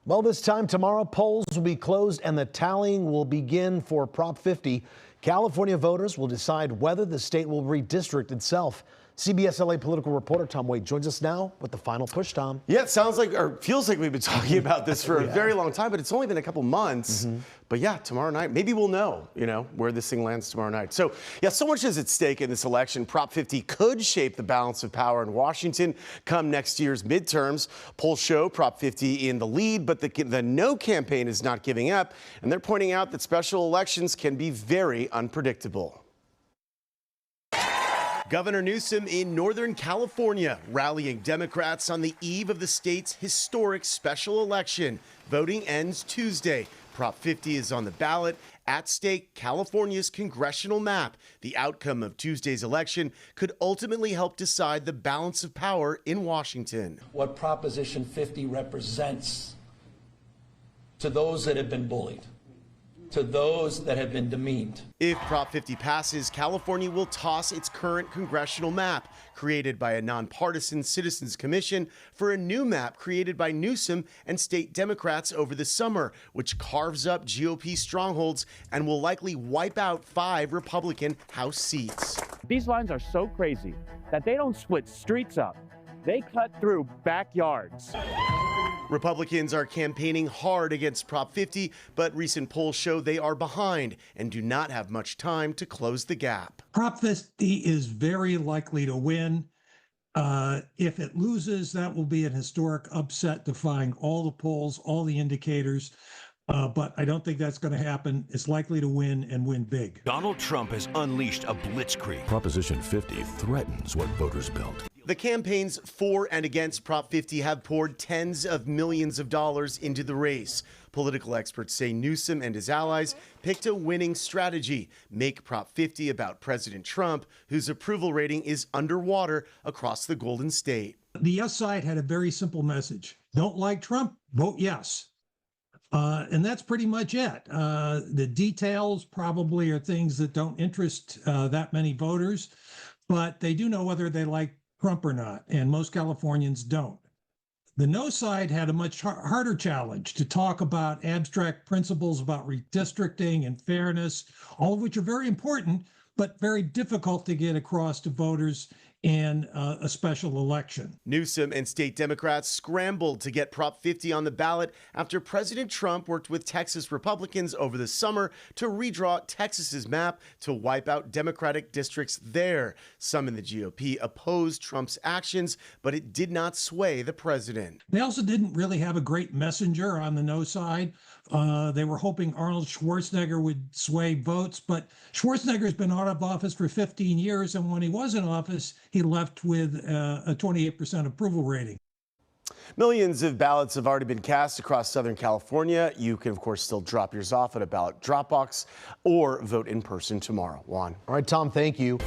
Well, this time tomorrow, polls will be closed and the tallying will begin for Prop 50. California voters will decide whether the state will redistrict itself. CBS LA political reporter Tom Wade joins us now with the final push, Tom. Yeah, it sounds like, or feels like we've been talking about this for a very long time, but it's only been a couple months. But yeah, tomorrow night, maybe we'll know, where this thing lands tomorrow night. So yeah, so much is at stake in this election. Prop 50 could shape the balance of power in Washington come next year's midterms. Polls show Prop 50 in the lead, but the No campaign is not giving up. And they're pointing out that special elections can be very unpredictable. Governor Newsom in Northern California rallying Democrats on the eve of the state's historic special election. Voting ends Tuesday. Prop 50 is on the ballot. At stake, California's congressional map. The outcome of Tuesday's election could ultimately help decide the balance of power in Washington. What Proposition 50 represents to those that have been bullied, to those that have been demeaned. If Prop 50 passes, California will toss its current congressional map, created by a nonpartisan Citizens Commission, for a new map created by Newsom and state Democrats over the summer, which carves up GOP strongholds and will likely wipe out 5 Republican House seats. These lines are so crazy that they don't split streets up. They cut through backyards. Republicans are campaigning hard against Prop 50, but recent polls show they are behind and do not have much time to close the gap. Prop 50 is very likely to win. If it loses, that will be an historic upset, defying all the polls, all the indicators. But I don't think that's going to happen. It's likely to win and win big. Donald Trump has unleashed a blitzkrieg. Proposition 50 threatens what voters built. The campaigns for and against Prop 50 have poured tens of millions of dollars into the race. Political experts say Newsom and his allies picked a winning strategy: make Prop 50 about President Trump, whose approval rating is underwater across the Golden State. The yes side had a very simple message. Don't like Trump? Vote yes. And that's pretty much it. The details probably are things that don't interest that many voters, but they do know whether they like Trump or not, and most Californians don't. The no side had a much harder challenge to talk about abstract principles about redistricting and fairness, all of which are very important, but very difficult to get across to voters in a special election. Newsom and state Democrats scrambled to get Prop 50 on the ballot after President Trump worked with Texas Republicans over the summer to redraw Texas's map to wipe out Democratic districts there. Some in the GOP opposed Trump's actions, but it did not sway the president. They also didn't really have a great messenger on the no side. They were hoping Arnold Schwarzenegger would sway votes, but Schwarzenegger's been out of office for 15 years, and when he was in office, he left with a 28% approval rating. Millions of ballots have already been cast across Southern California. You can, of course, still drop yours off at a ballot drop box or vote in person tomorrow. Juan. All right, Tom, thank you.